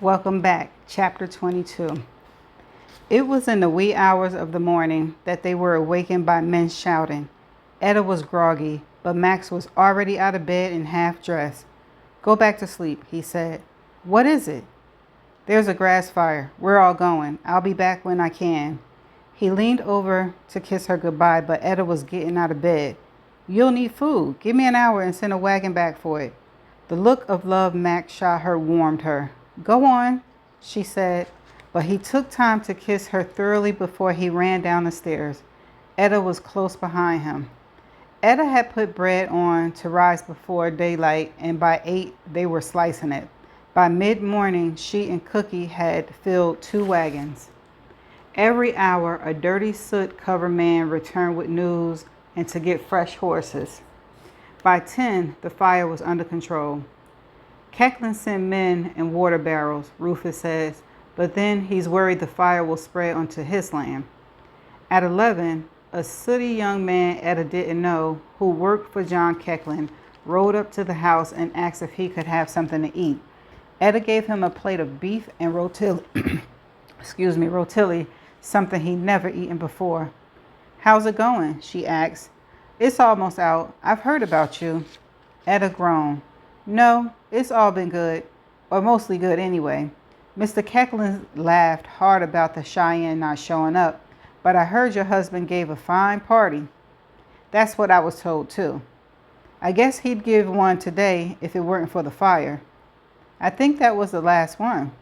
Welcome back, Chapter 22. It was in the wee hours of the morning that they were awakened by men shouting. Etta was groggy, but Max was already out of bed and half dressed. Go back to sleep, he said. What is it? There's a grass fire. We're all going. I'll be back when I can. He leaned over to kiss her goodbye, but Etta was getting out of bed. You'll need food. Give me an hour and send a wagon back for it. The look of love Max shot her warmed her. Go on, she said, but he took time to kiss her thoroughly before he ran down the stairs. Etta was close behind him. Etta had put bread on to rise before daylight, and by 8 they were slicing it. By mid-morning, she and Cookie had filled 2 wagons. Every hour, a dirty soot-covered man returned with news and to get fresh horses. By 10, the fire was under control. Kecklen sent men and water barrels, Rufus says, but then he's worried the fire will spread onto his land. At 11, a sooty young man Etta didn't know, who worked for John Kecklen, rode up to the house and asked if he could have something to eat. Etta gave him a plate of beef and rotilli, something he'd never eaten before. How's it going? She asked. It's almost out. I've heard about you. Etta groaned. No, it's all been good, or mostly good anyway. Mr. Kecklen laughed hard about the Cheyenne not showing up, but I heard your husband gave a fine party. That's what I was told too. I guess he'd give one today if it weren't for the fire. I think that was the last one.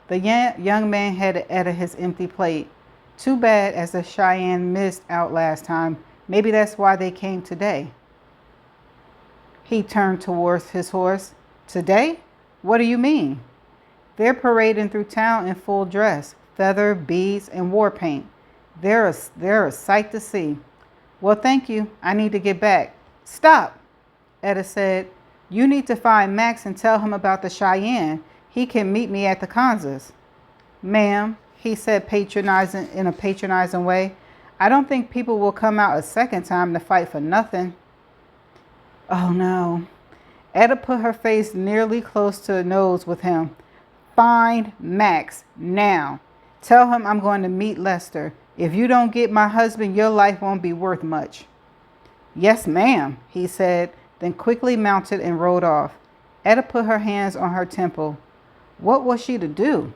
The young man handed Etta his empty plate. Too bad, as the Cheyenne missed out last time. Maybe that's why they came today. He turned towards his horse. Today? What do you mean? They're parading through town in full dress, feather, beads, and war paint. They're a sight to see. Well, thank you. I need to get back. Stop, Etta said. You need to find Max and tell him about the Cheyenne. He can meet me at the Kansas. Ma'am, he said in a patronizing way, I don't think people will come out a second time to fight for nothing. Oh no. Etta put her face nearly close to the nose with him. Find Max now. Tell him I'm going to meet Lester. If you don't get my husband, your life won't be worth much. Yes, ma'am, he said, then quickly mounted and rode off. Etta put her hands on her temple. What was she to do?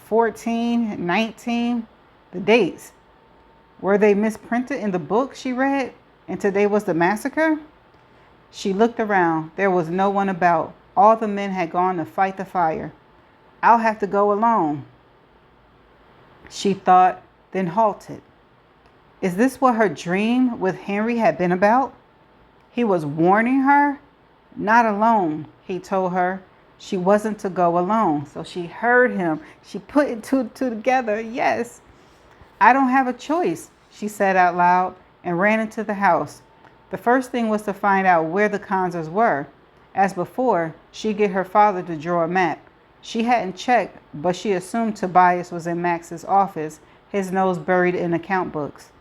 14, 19, the dates. Were they misprinted in the book she read? And today was the massacre? She looked around. There was no one about. All the men had gone to fight the fire. I'll have to go alone, she thought, then halted. Is this what her dream with Henry had been about? He was warning her? Not alone, he told her. She wasn't to go alone. So she heard him. She put it two together. Yes. I don't have a choice, she said out loud and ran into the house. The first thing was to find out where the Kansas were. As before, she'd get her father to draw a map. She hadn't checked, but she assumed Tobias was in Max's office, his nose buried in account books.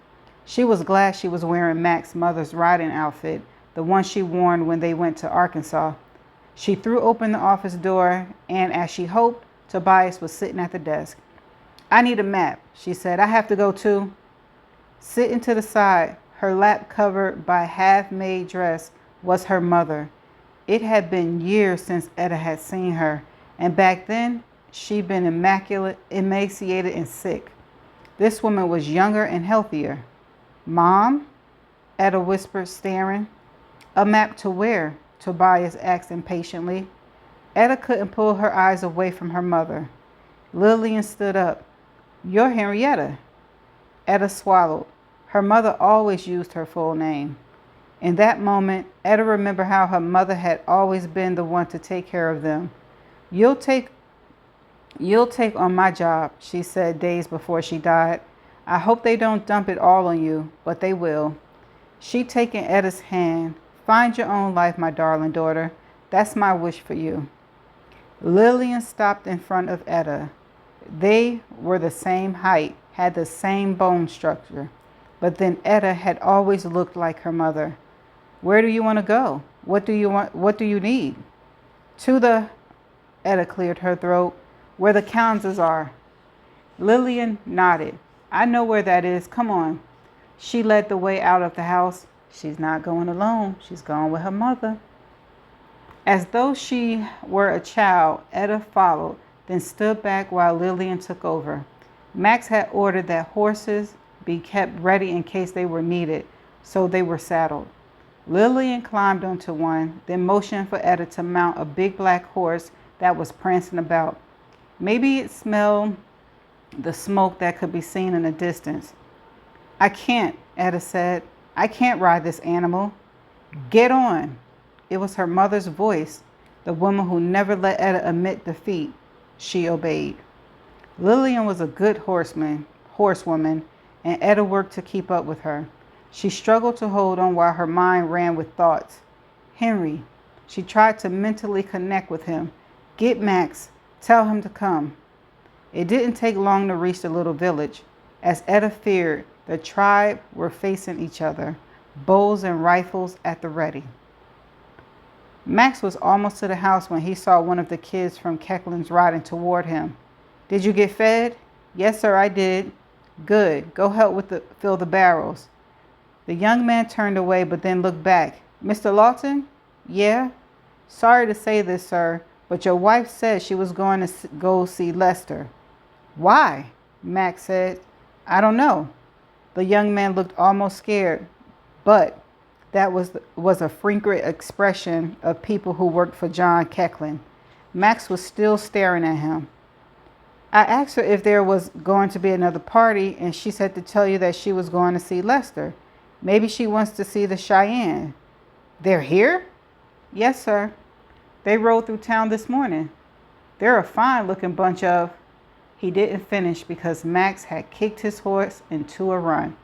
She was glad she was wearing Max's mother's riding outfit, the one she worn when they went to Arkansas. She threw open the office door, and as she hoped, Tobias was sitting at the desk. I need a map, she said. I have to go too. Sitting to the side, her lap covered by a half-made dress, was her mother. It had been years since Etta had seen her, and back then, she'd been immaculate, emaciated, and sick. This woman was younger and healthier. Mom? Etta whispered, staring. A map to where? Tobias asked impatiently. Etta couldn't pull her eyes away from her mother. Lillian stood up. You're Henrietta. Etta swallowed. Her mother always used her full name. In that moment, Etta remembered how her mother had always been the one to take care of them. You'll take on my job, she said days before she died. I hope they don't dump it all on you, but they will. She'd taken Etta's hand. Find your own life, my darling daughter. That's my wish for you. Lillian stopped in front of Etta. They were the same height, had the same bone structure. But then Etta had always looked like her mother. Where do you want to go? What do you want? What do you need? To the... Etta cleared her throat. Where the Kansas are. Lillian nodded. I know where that is. Come on. She led the way out of the house. She's not going alone. She's going with her mother. As though she were a child, Etta followed, then stood back while Lillian took over. Max had ordered that horses be kept ready in case they were needed, so they were saddled. Lillian climbed onto one, then motioned for Etta to mount a big black horse that was prancing about. Maybe it smelled the smoke that could be seen in the distance. I can't, Etta said. I can't ride this animal. Get on. It was her mother's voice, the woman who never let Etta admit defeat. She obeyed. Lillian was a good horsewoman, and Etta worked to keep up with her. She struggled to hold on while her mind ran with thoughts. Henry. She tried to mentally connect with him. Get Max. Tell him to come. It didn't take long to reach the little village. As Etta feared, the tribe were facing each other, bows and rifles at the ready. Max was almost to the house when he saw one of the kids from Kecklin's riding toward him. Did you get fed? Yes, sir, I did. Good. Go help fill the barrels. The young man turned away but then looked back. Mr. Lawton? Yeah? Sorry to say this, sir, but your wife said she was going to go see Lester. Why? Max said. I don't know. The young man looked almost scared, but that was a frequent expression of people who worked for John Kecklin. Max was still staring at him. I asked her if there was going to be another party, and she said to tell you that she was going to see Lester. Maybe she wants to see the Cheyenne. They're here? Yes, sir. They rode through town this morning. They're a fine-looking bunch of... He didn't finish because Max had kicked his horse into a run.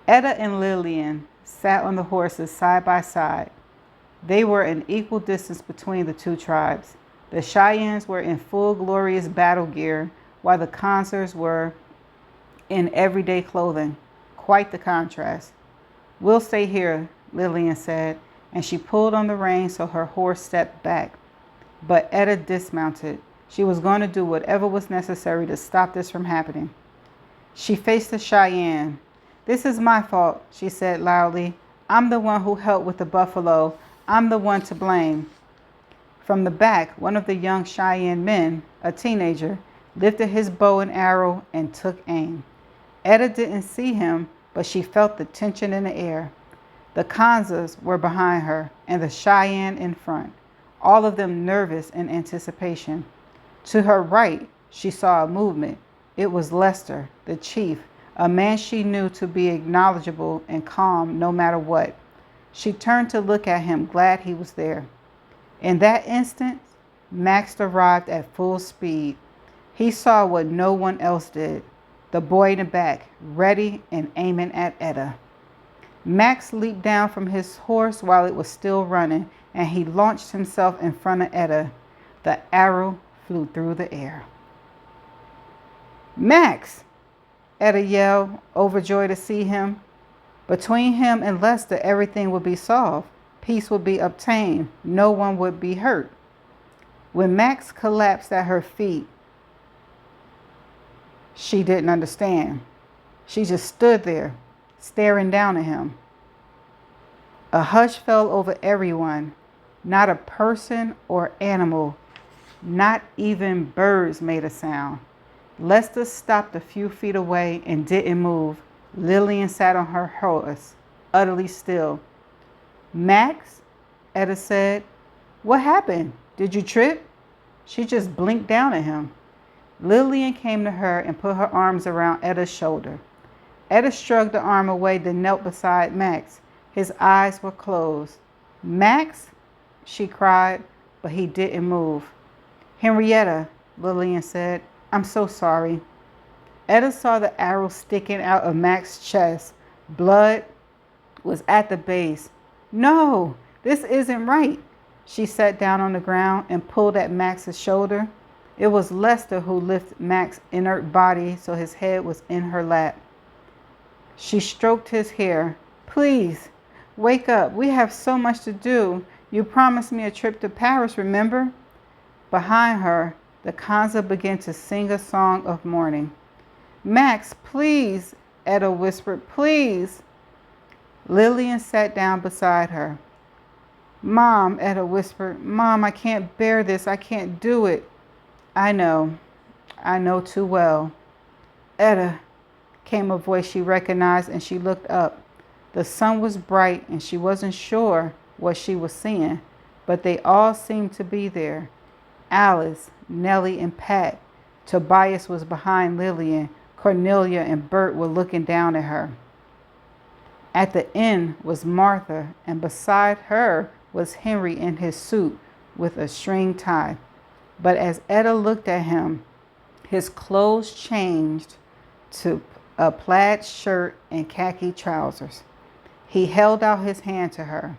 Etta and Lillian sat on the horses side by side. They were an equal distance between the two tribes. The Cheyennes were in full glorious battle gear, while the Kansas were in everyday clothing. Quite the contrast. We'll stay here, Lillian said, and she pulled on the reins so her horse stepped back. But Etta dismounted. She was going to do whatever was necessary to stop this from happening. She faced the Cheyenne. This is my fault, she said loudly. I'm the one who helped with the buffalo. I'm the one to blame. From the back, one of the young Cheyenne men, a teenager, lifted his bow and arrow and took aim. Etta didn't see him, but she felt the tension in the air. The Kansas were behind her and the Cheyenne in front, all of them nervous in anticipation. To her right, she saw a movement. It was Lester, the chief, a man she knew to be acknowledgeable and calm no matter what. She turned to look at him, glad he was there. In that instant, Max arrived at full speed. He saw what no one else did. The boy in the back, ready and aiming at Etta. Max leaped down from his horse while it was still running, and he launched himself in front of Etta. The arrow flew through the air. Max! Etta yelled, overjoyed to see him. Between him and Lester, everything would be solved. Peace would be obtained. No one would be hurt. When Max collapsed at her feet, she didn't understand. She just stood there, staring down at him. A hush fell over everyone. Not a person or animal, not even birds made a sound. Lester stopped a few feet away and didn't move. Lillian sat on her horse, utterly still. Max, Etta said, what happened? Did you trip? She just blinked down at him. Lillian came to her and put her arms around Etta's shoulder. Etta shrugged the arm away, then knelt beside Max. His eyes were closed. Max, she cried, but he didn't move. Henrietta, Lillian said, I'm so sorry. Etta saw the arrow sticking out of Max's chest. Blood was at the base. No, this isn't right. She sat down on the ground and pulled at Max's shoulder. It was Lester who lifted Max's inert body so his head was in her lap. She stroked his hair. Please, wake up. We have so much to do. You promised me a trip to Paris, remember? Behind her, The Kanza began to sing a song of mourning. Max, please, Etta whispered, please. Lillian sat down beside her. Mom, Etta whispered, Mom, I can't bear this. I can't do it. I know too well. Etta, came a voice she recognized, and she looked up. The sun was bright, and she wasn't sure what she was seeing, but they all seemed to be there. Alice, Nellie, and Pat. Tobias was behind Lillian. Cornelia and Bert were looking down at her. At the end was Martha, and beside her was Henry in his suit with a string tie. But as Etta looked at him, his clothes changed to a plaid shirt and khaki trousers. He held out his hand to her.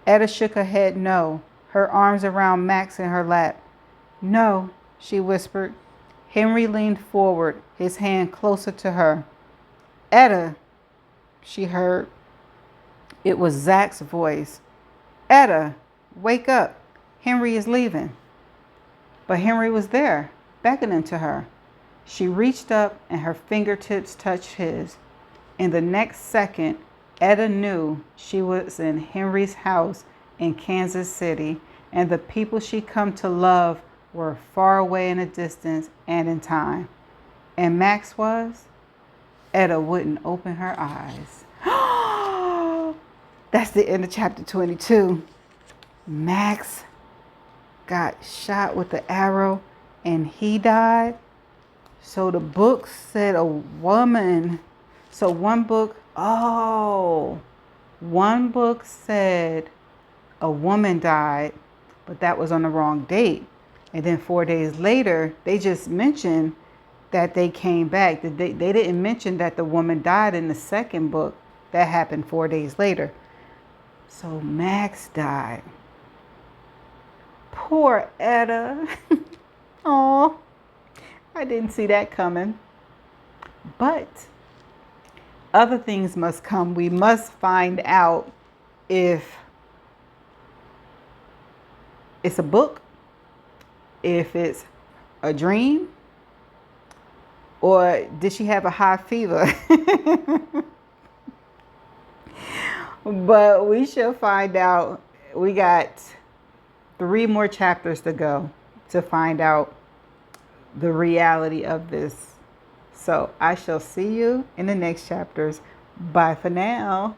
Etta shook her head no, her arms around Max in her lap. No, she whispered. Henry leaned forward, his hand closer to her. Etta, she heard. It was Zach's voice. Etta, wake up. Henry is leaving. But Henry was there, beckoning to her. She reached up and her fingertips touched his. In the next second, Etta knew she was in Henry's house in Kansas City, and the people she'd come to love were far away in the distance and in time. And Max was? Etta wouldn't open her eyes. That's the end of chapter 22. Max got shot with the arrow and he died. So the book said a woman. So one book said a woman died, but that was on the wrong date. And then 4 days later, they just mentioned that they came back. They didn't mention that the woman died in the second book. That happened 4 days later. So Max died. Poor Etta. Oh, I didn't see that coming. But other things must come. We must find out if it's a book, if it's a dream, or did she have a high fever? But we shall find out. We got 3 more chapters to go to find out the reality of this. So I shall see you in the next chapters. Bye for now.